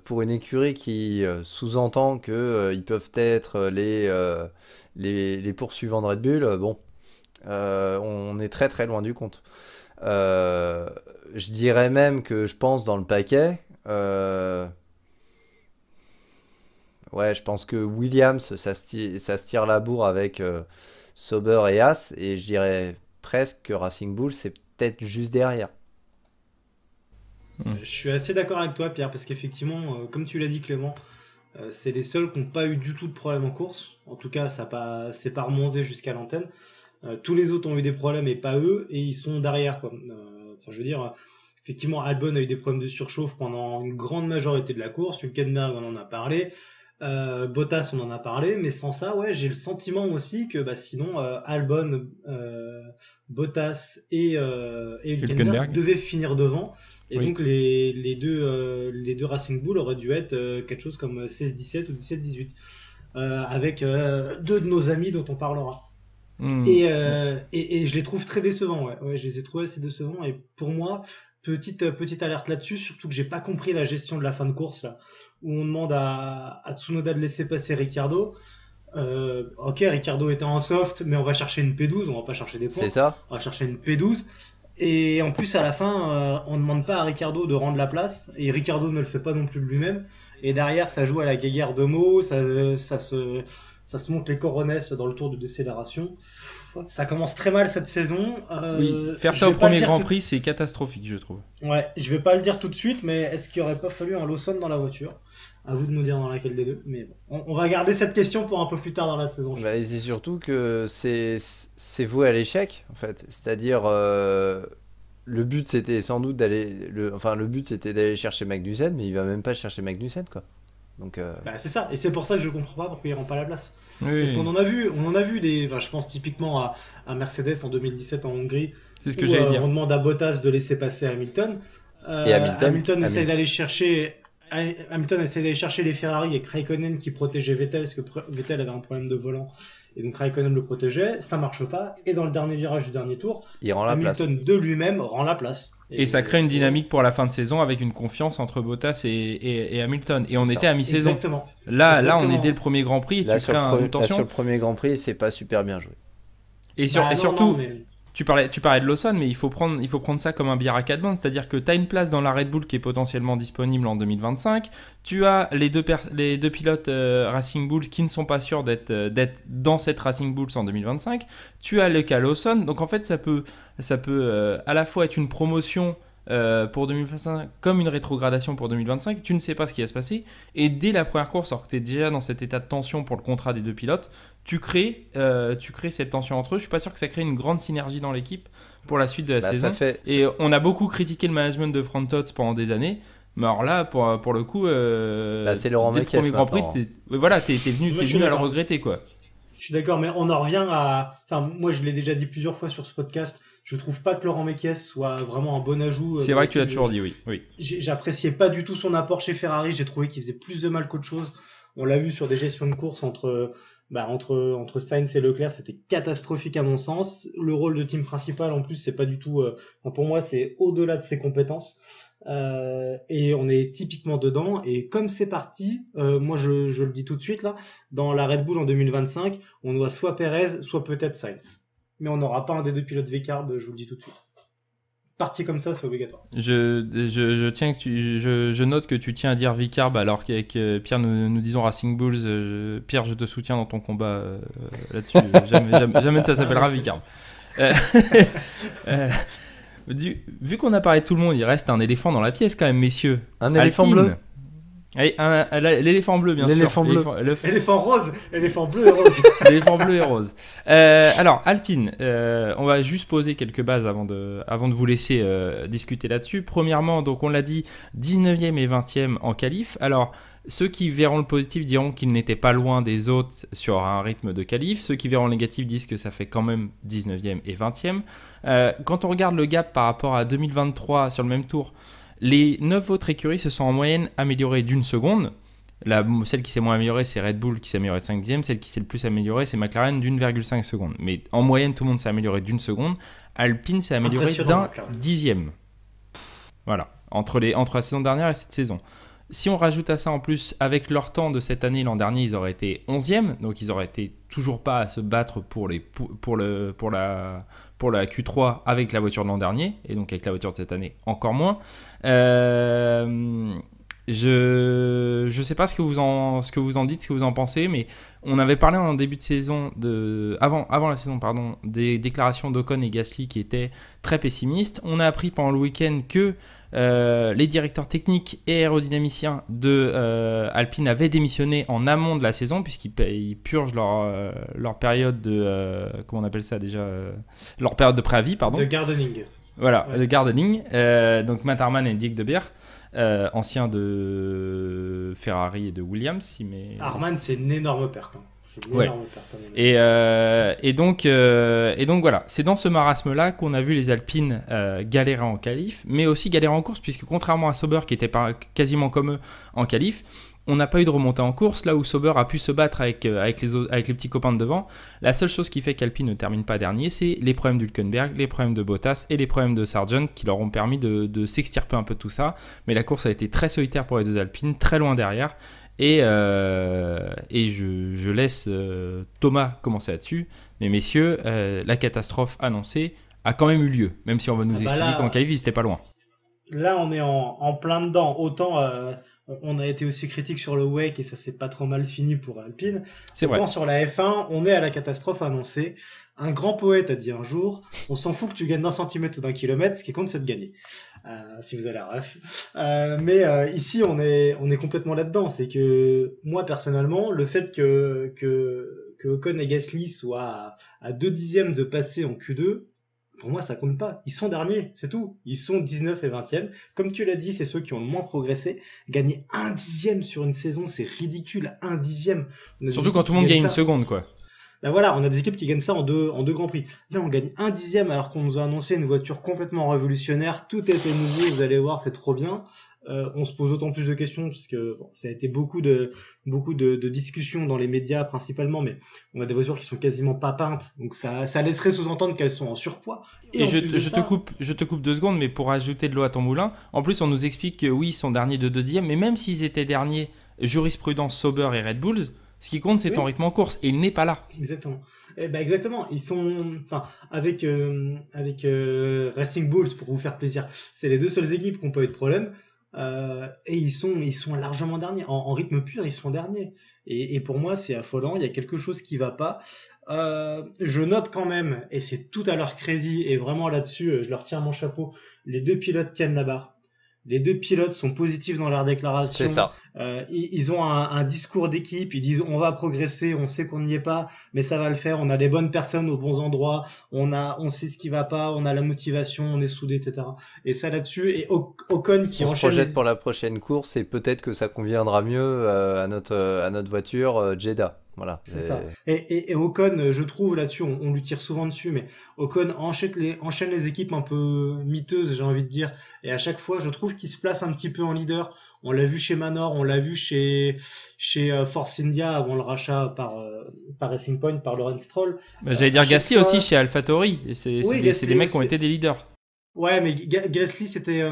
pour une écurie qui sous-entend que ils peuvent être les poursuivants de Red Bull, bon, on est très très loin du compte. Je dirais même que je pense dans le paquet, ouais, je pense que Williams, ça se tire la bourre avec Sauber et As, et je dirais presque que Racing Bull, c'est peut-être juste derrière. Je suis assez d'accord avec toi, Pierre, parce qu'effectivement, comme tu l'as dit, Clément, c'est les seuls qui n'ont pas eu du tout de problème en course. En tout cas, c'est pas remonté jusqu'à l'antenne. Tous les autres ont eu des problèmes et pas eux, et ils sont derrière, quoi. Je veux dire, effectivement, Albon a eu des problèmes de surchauffe pendant une grande majorité de la course. Hülkenberg, on en a parlé. Bottas, on en a parlé, mais sans ça, ouais, j'ai le sentiment aussi que sinon, Albon, Bottas et Hülkenberg devaient finir devant. Et oui. donc les deux Racing Bull auraient dû être quelque chose comme 16-17 ou 17-18 avec deux de nos amis dont on parlera. Et je les trouve très décevants. Ouais, je les ai trouvés assez décevants. Et pour moi, petite alerte là-dessus, surtout que j'ai pas compris la gestion de la fin de course là, où on demande à Tsunoda de laisser passer Ricciardo. Ok, Ricciardo était en soft, mais on va chercher une P12, on va pas chercher des points. C'est ça. On va chercher une P12. Et en plus, à la fin, on ne demande pas à Ricciardo de rendre la place, et Ricciardo ne le fait pas non plus de lui-même. Et derrière, ça joue à la guéguerre de mots, ça se monte les coronesses dans le tour de décélération. Ça commence très mal cette saison. Oui, faire je ça au vais pas le premier dire Grand tout- Prix, c'est catastrophique, je trouve. Ouais, je vais pas le dire tout de suite, mais est-ce qu'il aurait pas fallu un Lawson dans la voiture? À vous de nous dire dans laquelle des deux. Mais bon, on va garder cette question pour un peu plus tard dans la saison. Bah, et c'est surtout que c'est voué à l'échec, en fait. C'est-à-dire, le but c'était sans doute le but c'était d'aller chercher Magnussen, mais il va même pas chercher Magnussen, quoi. Donc, Bah, c'est ça, et c'est pour ça que je comprends pas pourquoi ils rendent pas la place. Oui, Parce qu'on en a vu des. Enfin, je pense typiquement à Mercedes en 2017 en Hongrie, c'est ce que où j'allais dire. on demande à Bottas de laisser passer Hamilton. Et Hamilton essaye d'aller chercher. Hamilton essaie d'aller chercher les Ferrari et Raikkonen qui protégeait Vettel parce que Vettel avait un problème de volant et donc Raikkonen le protégeait, ça marche pas et dans le dernier virage du dernier tour, il rend la place. Hamilton de lui-même rend la place. Et ça crée une dynamique pour la fin de saison avec une confiance entre Bottas et Hamilton. Et on C'est était ça. à mi-saison. Exactement. Là, on Exactement. est dès le premier Grand Prix et Là, tu crées une là, tension. sur le premier Grand Prix, c'est pas super bien joué. Et Bah, non, surtout, non, mais- tu parlais de Lawson, mais il faut prendre ça comme un billard à 4 bandes, c'est-à-dire que tu as une place dans la Red Bull qui est potentiellement disponible en 2025. Tu as les deux pilotes Racing Bulls qui ne sont pas sûrs d'être dans cette Racing Bulls en 2025. Tu as le cas Lawson, donc en fait ça peut à la fois être une promotion pour 2025 comme une rétrogradation pour 2025. Tu ne sais pas ce qui va se passer et dès la première course, alors que tu es déjà dans cet état de tension pour le contrat des deux pilotes, tu crées cette tension entre eux. Je suis pas sûr que ça crée une grande synergie dans l'équipe pour la suite de la saison. Et on a beaucoup critiqué le management de Frontots pendant des années. Mais alors là, pour le coup, c'est Laurent dès le premier Grand Prix, t'es venu à le regretter, quoi. Je suis d'accord, mais on en revient à. Enfin, moi, je l'ai déjà dit plusieurs fois sur ce podcast. Je trouve pas que Laurent Mekies soit vraiment un bon ajout. C'est vrai que tu l'as toujours dit, oui. J'appréciais pas du tout son apport chez Ferrari. J'ai trouvé qu'il faisait plus de mal qu'autre chose. On l'a vu sur des gestions de course entre Sainz et Leclerc, c'était catastrophique à mon sens. Le rôle de team principal, en plus, c'est pas du tout. Pour moi, c'est au-delà de ses compétences. Et on est typiquement dedans. Et comme c'est parti, moi je le dis tout de suite là, dans la Red Bull en 2025, on doit soit Perez, soit peut-être Sainz. Mais on n'aura pas un des deux pilotes V-Carb, je vous le dis tout de suite. Parti comme ça, c'est obligatoire. Je note que tu tiens à dire Vicarb alors qu'avec Pierre nous disons Racing Bulls. Pierre, je te soutiens dans ton combat là-dessus. Jamais ça s'appellera Vicarb. Vu qu'on a parlé de tout le monde, il reste un éléphant dans la pièce quand même, messieurs. Un éléphant bleu. Allez, l'éléphant bleu, bien l'éléphant sûr. Bleu. Éléphant rose, éléphant bleu et rose. L'éléphant bleu et rose. Alors, Alpine, on va juste poser quelques bases avant de vous laisser discuter là-dessus. Premièrement, donc on l'a dit, 19e et 20e en qualif. Alors, ceux qui verront le positif diront qu'ils n'étaient pas loin des autres sur un rythme de qualif. Ceux qui verront le négatif disent que ça fait quand même 19e et 20e. Quand on regarde le gap par rapport à 2023 sur le même tour, les 9 autres écuries se sont en moyenne améliorées d'une seconde. Celle qui s'est moins améliorée, c'est Red Bull qui s'est améliorée 5e. Celle qui s'est le plus améliorée, c'est McLaren d'1,5 seconde. Mais en moyenne, tout le monde s'est amélioré d'une seconde. Alpine s'est amélioré d'un dixième. Voilà, entre la saison dernière et cette saison. Si on rajoute à ça en plus, avec leur temps de cette année, l'an dernier, ils auraient été 11e. Donc ils auraient été toujours pas à se battre pour la Q3 avec la voiture de l'an dernier. Et donc avec la voiture de cette année, encore moins. Je sais pas ce que vous en dites, ce que vous en pensez, mais on avait parlé en début de saison, avant la saison, des déclarations d'Ocon et Gasly qui étaient très pessimistes. On a appris pendant le week-end que les directeurs techniques et aérodynamiciens de Alpine avaient démissionné en amont de la saison puisqu'ils purgent leur période de comment on appelle ça déjà, leur période de préavis, pardon. De gardening. Voilà, ouais. De gardening. Donc Matt Harman et Dick De Beer, anciens de Ferrari et de Williams. Harman, c'est une énorme perte. Ouais. Et donc voilà, c'est dans ce marasme-là qu'on a vu les Alpines galérer en qualif, mais aussi galérer en course, puisque contrairement à Sauber qui était quasiment comme eux en qualif, on n'a pas eu de remontée en course, là où Sauber a pu se battre avec les petits copains de devant. La seule chose qui fait qu'Alpine ne termine pas dernier, c'est les problèmes d'Hülkenberg, les problèmes de Bottas et les problèmes de Sargent qui leur ont permis de s'extirper un peu de tout ça. Mais la course a été très solitaire pour les deux Alpines, très loin derrière. Et je laisse Thomas commencer là-dessus. Mais messieurs, la catastrophe annoncée a quand même eu lieu, même si on va nous expliquer qu'en qualif, ils n'étaient pas loin. Là, on est en plein dedans. Autant on a été aussi critique sur le WEC et ça s'est pas trop mal fini pour Alpine. C'est Autant vrai. sur la F1, on est à la catastrophe annoncée. Un grand poète a dit un jour, on s'en fout que tu gagnes d'un centimètre ou d'un kilomètre, ce qui compte c'est de gagner. Si vous avez la ref. Ici on est complètement là-dedans. C'est que moi personnellement, le fait que Ocon et Gasly soient à 2 dixièmes de passer en Q2, pour moi ça compte pas. Ils sont derniers, c'est tout. Ils sont 19 et 20e. Comme tu l'as dit, c'est ceux qui ont le moins progressé. Gagner 1 dixième sur une saison, c'est ridicule. 1 dixième. Surtout quand tout le monde gagne une seconde, quoi. Ben voilà, on a des équipes qui gagnent ça en deux grands prix. Là, on gagne 1 dixième alors qu'on nous a annoncé une voiture complètement révolutionnaire. Tout était nouveau, vous allez voir, c'est trop bien. On se pose d'autant plus de questions puisque ça a été beaucoup de discussions dans les médias principalement, mais on a des voitures qui sont quasiment pas peintes, donc ça laisserait sous-entendre qu'elles sont en surpoids. Et je te coupe 2 secondes, mais pour ajouter de l'eau à ton moulin, en plus on nous explique que oui, ils sont derniers de 2 dixièmes, mais même s'ils étaient derniers, jurisprudence Sauber et Red Bull, ce qui compte, c'est ton rythme en course, et il n'est pas là. Exactement. Exactement. Ils sont, avec Racing Bulls, pour vous faire plaisir, c'est les 2 seules équipes qui n'ont pas eu de problème. Et ils sont largement derniers. En rythme pur, ils sont derniers. Et pour moi, c'est affolant. Il y a quelque chose qui va pas. Je note quand même, et c'est tout à leur crédit, et vraiment là-dessus, je leur tire mon chapeau, les 2 pilotes tiennent la barre. Les 2 pilotes sont positifs dans leur déclaration. C'est ça. Ils ont un discours d'équipe. Ils disent on va progresser, on sait qu'on n'y est pas, mais ça va le faire. On a les bonnes personnes aux bons endroits. On sait ce qui va pas. On a la motivation. On est soudés, etc. Et ça là-dessus. Et Ocon qui on se projette pour la prochaine course et peut-être que ça conviendra mieux à notre voiture Jeddah. Voilà. C'est ça. Et Ocon, je trouve là-dessus, on lui tire souvent dessus, mais Ocon enchaîne les équipes un peu miteuses, j'ai envie de dire. Et à chaque fois, je trouve qu'il se place un petit peu en leader. On l'a vu chez Manor, on l'a vu chez Force India avant le rachat par Racing Point, par Lawrence Stroll. J'allais dire Gasly aussi chez AlphaTauri. C'est des mecs qui ont été des leaders. Ouais, mais Gasly, c'était,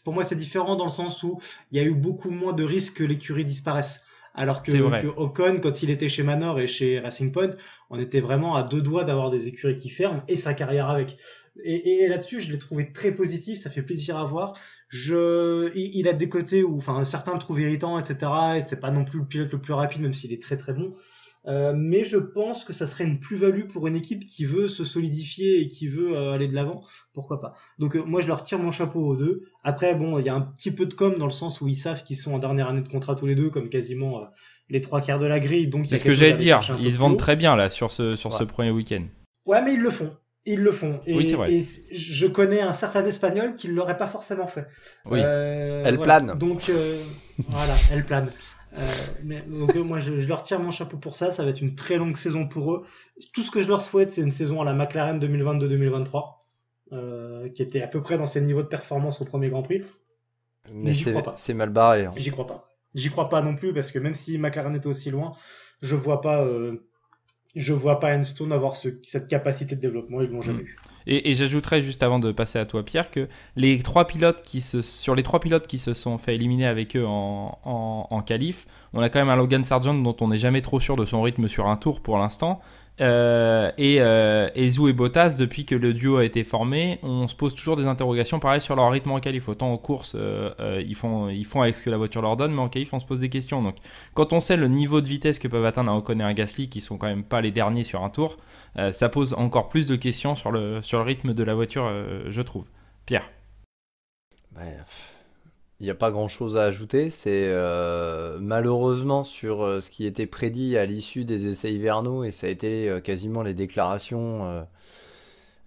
pour moi, c'est différent dans le sens où il y a eu beaucoup moins de risques que l'écurie disparaisse. Alors que Ocon, quand il était chez Manor et chez Racing Point, on était vraiment à 2 doigts d'avoir des écuries qui ferment et sa carrière avec. Et là-dessus, je l'ai trouvé très positif, ça fait plaisir à voir. Il a des côtés où, certains le trouvent irritant, etc. Et c'est pas non plus le pilote le plus rapide, même s'il est très très bon. Mais je pense que ça serait une plus-value pour une équipe qui veut se solidifier et qui veut aller de l'avant. Pourquoi pas. Donc moi je leur tire mon chapeau aux 2. Après il y a un petit peu de com dans le sens où ils savent qu'ils sont en dernière année de contrat tous les 2, comme quasiment les 3/4 de la grille. Donc c'est ce que j'allais dire. Ils se vendent très bien là sur ce premier week-end. Ouais, mais ils le font. Et, oui, c'est vrai. Et je connais un certain Espagnol qui ne l'aurait pas forcément fait. Oui. Elle plane. Donc voilà, elle plane. Donc moi je leur tire mon chapeau pour ça. Ça va être une très longue saison pour eux. Tout ce que je leur souhaite, c'est une saison à la McLaren 2022-2023, qui était à peu près dans ses niveaux de performance au premier Grand Prix. Mais c'est mal barré. Hein. J'y crois pas. J'y crois pas non plus parce que même si McLaren était aussi loin, je vois pas Enstone avoir cette capacité de développement. Ils l'ont jamais eu. Et j'ajouterais juste avant de passer à toi Pierre que sur les 3 pilotes qui se sont fait éliminer avec eux en qualif, on a quand même un Logan Sargent dont on n'est jamais trop sûr de son rythme sur un tour pour l'instant, et Zhou et Bottas, depuis que le duo a été formé, on se pose toujours des interrogations pareil sur leur rythme en qualif. Autant en course ils font avec ce que la voiture leur donne, mais en qualif on se pose des questions. Donc quand on sait le niveau de vitesse que peuvent atteindre un Ocon et un Gasly qui sont quand même pas les derniers sur un tour, ça pose encore plus de questions sur le rythme de la voiture, je trouve. Pierre. Il n'y a pas grand chose à ajouter. C'est malheureusement sur ce qui était prédit à l'issue des essais hivernaux, et ça a été quasiment les déclarations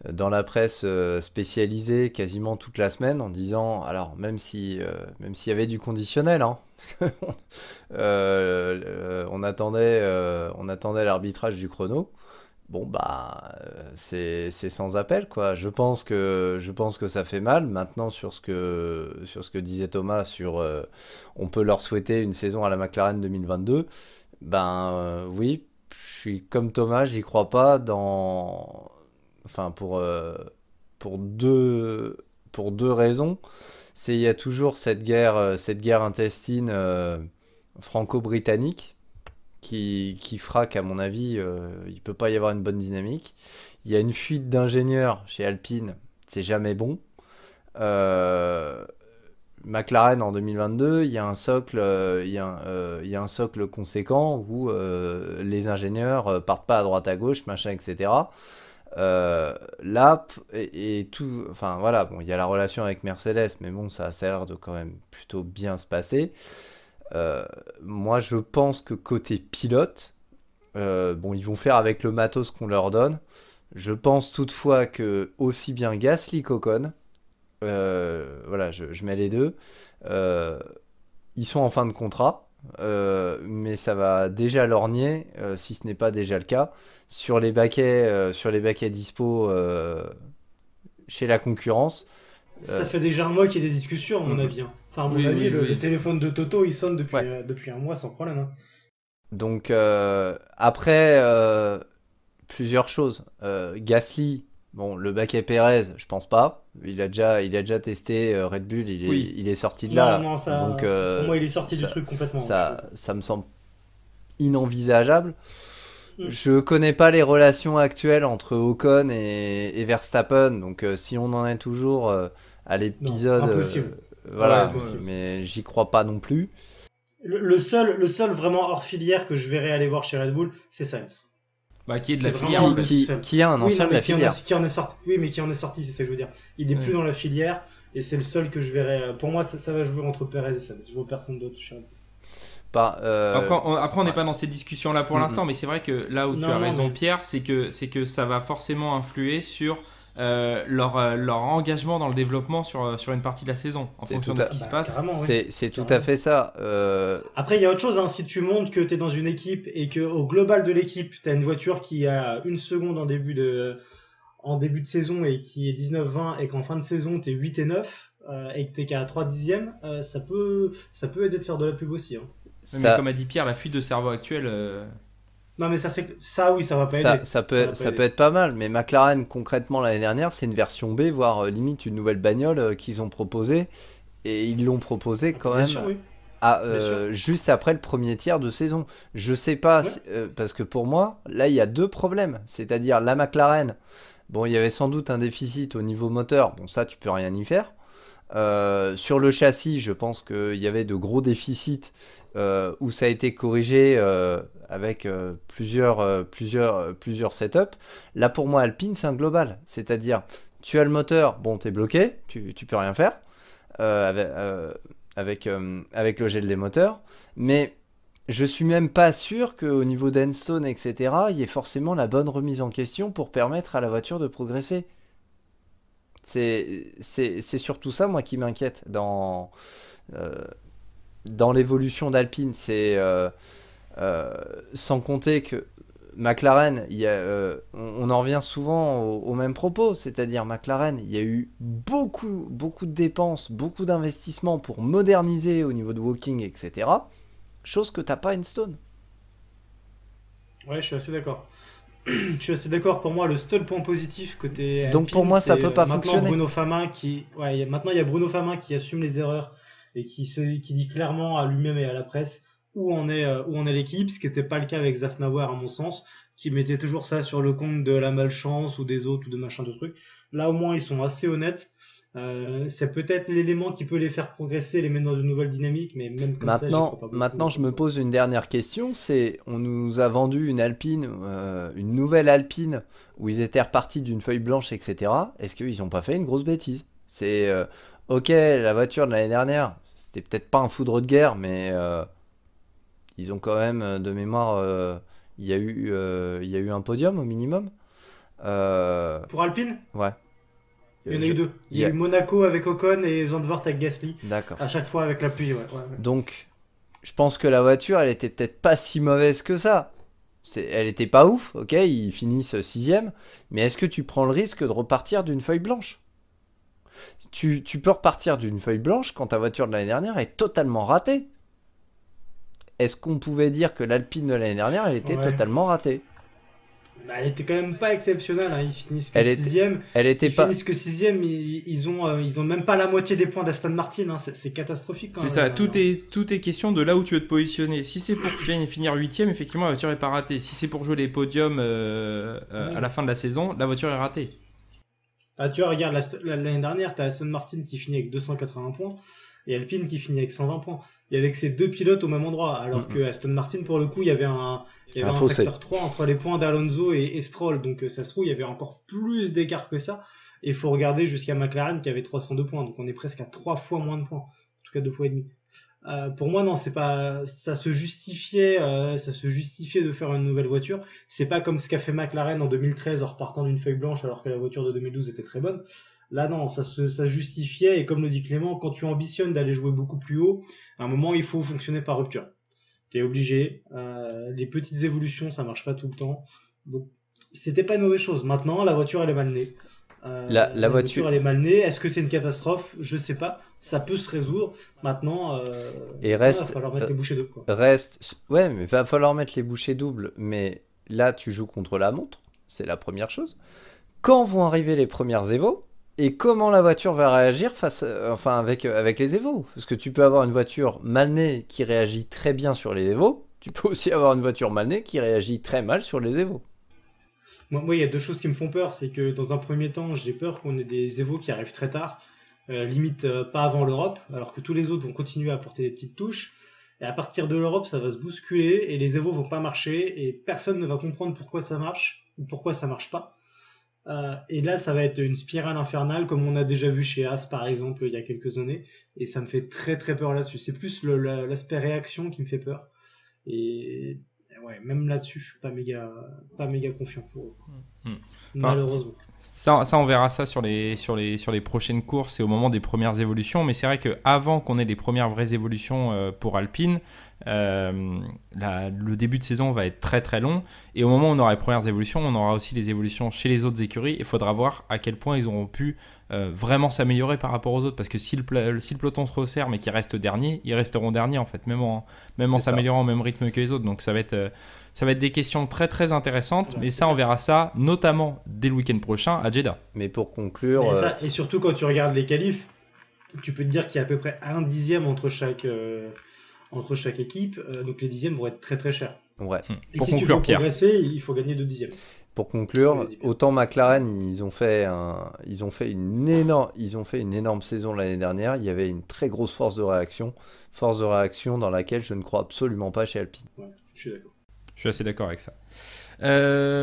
dans la presse spécialisée quasiment toute la semaine, en disant, alors même s'il y avait du conditionnel, hein, on attendait l'arbitrage du chrono. Bon c'est sans appel quoi. Je pense que ça fait mal. Maintenant sur ce que disait Thomas on peut leur souhaiter une saison à la McLaren 2022. Oui, je suis comme Thomas, j'y crois pas pour deux raisons. Il y a toujours cette guerre intestine franco-britannique qui fera qu'à mon avis, il peut pas y avoir une bonne dynamique. Il y a une fuite d'ingénieurs chez Alpine, c'est jamais bon. McLaren en 2022, il y a un socle, il y a un socle conséquent où les ingénieurs partent pas à droite à gauche, machin, etc. Là, et tout, enfin voilà, bon, il y a la relation avec Mercedes, mais bon, ça a l'air de quand même plutôt bien se passer. Moi, je pense que côté pilote, bon, ils vont faire avec le matos qu'on leur donne. Je pense toutefois que aussi bien Gasly qu'Ocon, voilà, je mets les deux, ils sont en fin de contrat, mais ça va déjà lorgner, si ce n'est pas déjà le cas, sur les baquets dispo chez la concurrence. Ça fait déjà un mois qu'il y a des discussions, à mon avis. Hein. Enfin, à mon avis, le téléphone de Toto, il sonne depuis un mois sans problème. Hein. Donc, après, plusieurs choses. Gasly, bon, le baquet Pérez, je pense pas. Il a déjà testé Red Bull, il est sorti de là. Non, Donc, pour moi, il est sorti du truc complètement. Ça me semble inenvisageable. Je connais pas les relations actuelles entre Ocon et Verstappen, donc si on en est toujours à l'épisode, voilà, mais j'y crois pas non plus. Le seul vraiment hors filière que je verrais aller voir chez Red Bull, c'est Sainz. Bah, qui est de la filière, qui a un ancien de la filière. Qui en est sorti. Oui, mais qui en est sorti, c'est ça que je veux dire. Il est plus dans la filière et c'est le seul que je verrais. Pour moi, ça va jouer entre Perez et Sainz. Je vois personne d'autre chez Red Bull. Après, on n'est pas dans ces discussions-là pour l'instant, mais c'est vrai que là où tu as raison, Pierre, c'est que ça va forcément influer sur leur engagement dans le développement sur une partie de la saison, en fonction de ce qui se passe. C'est tout à fait ça. Après, il y a autre chose, hein. Si tu montres que tu es dans une équipe et qu'au global de l'équipe, tu as une voiture qui a 1 seconde en début de saison et qui est 19-20 et qu'en fin de saison, tu es 8 et 9 et que tu es qu'à 3 dixièmes, ça peut aider de faire de la pub aussi. Hein. Mais comme a dit Pierre, la fuite de cerveau actuelle. Non, mais ça oui, ça va pas aider. Ça peut être pas mal, mais McLaren, concrètement, l'année dernière, c'est une version B, voire limite une nouvelle bagnole qu'ils ont proposée. Et ils l'ont proposée quand même sûr, oui. juste après le premier tiers de saison. Je sais pas, parce que pour moi, là, il y a 2 problèmes. C'est-à-dire, la McLaren, bon, il y avait sans doute un déficit au niveau moteur. Bon, ça, tu peux rien y faire. Sur le châssis, je pense qu'il y avait de gros déficits où ça a été corrigé avec plusieurs setups. Là, pour moi, Alpine, c'est un global. C'est-à-dire, tu as le moteur, bon, t'es bloqué, tu peux rien faire avec le gel des moteurs. Mais je suis même pas sûr qu'au niveau d'Enstone, etc., il y ait forcément la bonne remise en question pour permettre à la voiture de progresser. C'est surtout ça, moi, qui m'inquiète dans l'évolution d'Alpine. C'est sans compter que McLaren, on en revient souvent au même propos, c'est-à-dire McLaren, il y a eu beaucoup de dépenses, beaucoup d'investissements pour moderniser au niveau de walking, etc. Chose que t'as pas Enstone. Ouais, je suis assez d'accord. Je suis assez d'accord. Pour moi, le seul point positif côté Alpine, donc pour moi, ça peut pas fonctionner. Maintenant, il y a Bruno Famin qui assume les erreurs et qui dit clairement à lui-même et à la presse où en est l'équipe, ce qui n'était pas le cas avec Zafnauer à mon sens, qui mettait toujours ça sur le compte de la malchance ou des autres ou de machin de trucs. Là, au moins, ils sont assez honnêtes. C'est peut-être l'élément qui peut les faire progresser, les mettre dans une nouvelle dynamique, mais même comme maintenant, je me pose une dernière question, c'est on nous a vendu une Alpine, une nouvelle Alpine, où ils étaient repartis d'une feuille blanche, etc. Est-ce qu'ils n'ont pas fait une grosse bêtise? C'est ok, la voiture de l'année dernière, c'était peut-être pas un foudre de guerre, mais ils ont quand même, de mémoire, il y a eu un podium au minimum. Pour Alpine? Ouais. Il y en a eu 2. Il y a eu Monaco avec Ocon et Zandvoort avec Gasly. D'accord. À chaque fois avec la pluie, ouais. Donc, je pense que la voiture, elle était peut-être pas si mauvaise que ça. Elle était pas ouf, ok, ils finissent 6ème, mais est-ce que tu prends le risque de repartir d'une feuille blanche? Tu peux repartir d'une feuille blanche quand ta voiture de l'année dernière est totalement ratée. Est-ce qu'on pouvait dire que l'Alpine de l'année dernière, elle était totalement ratée? Elle était quand même pas exceptionnelle, hein. Ils finissent que 6ème. Finissent que 6ème, ils ont même pas la moitié des points d'Aston Martin, hein. C'est catastrophique. C'est ça, tout est question de là où tu veux te positionner. Si c'est pour finir 8ème, effectivement, la voiture est pas ratée. Si c'est pour jouer les podiums à la fin de la saison, la voiture est ratée. Ah, tu vois, regarde, l'année dernière, tu as Aston Martin qui finit avec 280 points. et Alpine qui finit avec 120 points. Et avec ces deux pilotes au même endroit. Alors que Aston Martin, pour le coup, il y avait un fossé. facteur 3 entre les points d'Alonso et Stroll. Donc ça se trouve, il y avait encore plus d'écart que ça. Et il faut regarder jusqu'à McLaren qui avait 302 points. Donc on est presque à 3 fois moins de points. En tout cas 2 fois et demi. Pour moi, non, c'est pas. Ça se justifiait de faire une nouvelle voiture. C'est pas comme ce qu'a fait McLaren en 2013 en repartant d'une feuille blanche alors que la voiture de 2012 était très bonne. Là, non, ça se justifiait. Et comme le dit Clément, quand tu ambitionnes d'aller jouer beaucoup plus haut, à un moment, il faut fonctionner par rupture. T'es obligé. Les petites évolutions, ça marche pas tout le temps. Donc, c'était pas une mauvaise chose. Maintenant, la voiture, elle est mal née. La voiture, elle est mal née. Est-ce que c'est une catastrophe? Je sais pas. Ça peut se résoudre. Maintenant, Et il va reste, falloir mettre les bouchées doubles, quoi. ouais, mais va falloir mettre les bouchées doubles. Mais là, tu joues contre la montre, c'est la première chose. Quand vont arriver les premières évos et comment la voiture va réagir avec les évos? Parce que tu peux avoir une voiture mal née qui réagit très bien sur les évos. Tu peux aussi avoir une voiture mal née qui réagit très mal sur les évos. Moi, il y a deux choses qui me font peur. C'est que dans un premier temps, j'ai peur qu'on ait des évos qui arrivent très tard. Limite pas avant l'Europe, alors que tous les autres vont continuer à apporter des petites touches. Et à partir de l'Europe, ça va se bousculer et les évos vont pas marcher et personne ne va comprendre pourquoi ça marche ou pourquoi ça marche pas. Et là, ça va être une spirale infernale comme on a déjà vu chez As par exemple il y a quelques années. Et ça me fait très très peur là-dessus. C'est plus l'aspect réaction qui me fait peur. Et ouais, même là-dessus, je suis pas méga confiant pour eux. Malheureusement. Ça, on verra ça sur les prochaines courses et au moment des premières évolutions. Mais c'est vrai qu'avant qu'on ait les premières vraies évolutions pour Alpine, le début de saison va être très très long. Et au moment où on aura les premières évolutions, on aura aussi les évolutions chez les autres écuries. Il faudra voir à quel point ils auront pu vraiment s'améliorer par rapport aux autres. Parce que si le peloton se resserre mais qu'ils restent derniers, ils resteront derniers en fait, même en s'améliorant au même rythme que les autres. Donc ça va être des questions très très intéressantes, mais ça on verra ça notamment dès le week-end prochain à Jeddah. Mais pour conclure... Et surtout quand tu regardes les qualifs, tu peux te dire qu'il y a à peu près un dixième entre chaque équipe, donc les dixièmes vont être très très chers. Ouais. Et pour si conclure, tu veux progresser, il faut gagner 2 dixièmes. Pour conclure, autant McLaren, ils ont fait une énorme saison l'année dernière. Il y avait une très grosse force de réaction dans laquelle je ne crois absolument pas chez Alpine. Ouais, je suis d'accord. Je suis assez d'accord avec ça.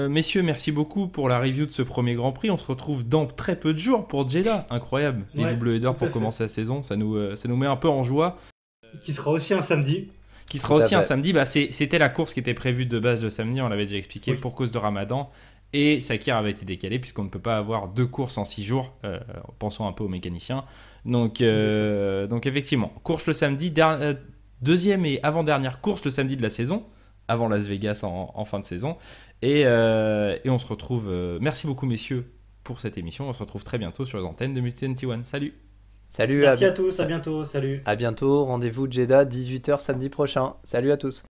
Messieurs, merci beaucoup pour la review de ce premier Grand Prix. On se retrouve dans très peu de jours pour Jeddah. Incroyable. Les double headers pour commencer la saison. Ça nous met un peu en joie. Qui sera aussi un samedi. C'était la course qui était prévue de base le samedi. On l'avait déjà expliqué pour cause de Ramadan. Et Sakir avait été décalé puisqu'on ne peut pas avoir 2 courses en 6 jours. Pensons un peu aux mécaniciens. Donc effectivement, course le samedi. Deuxième et avant-dernière course le samedi de la saison. Avant Las Vegas en fin de saison. Et on se retrouve... merci beaucoup, messieurs, pour cette émission. On se retrouve très bientôt sur les antennes de Multi21. Salut. Merci à tous, à bientôt, salut. À bientôt, rendez-vous Jeddah, 18h samedi prochain. Salut à tous.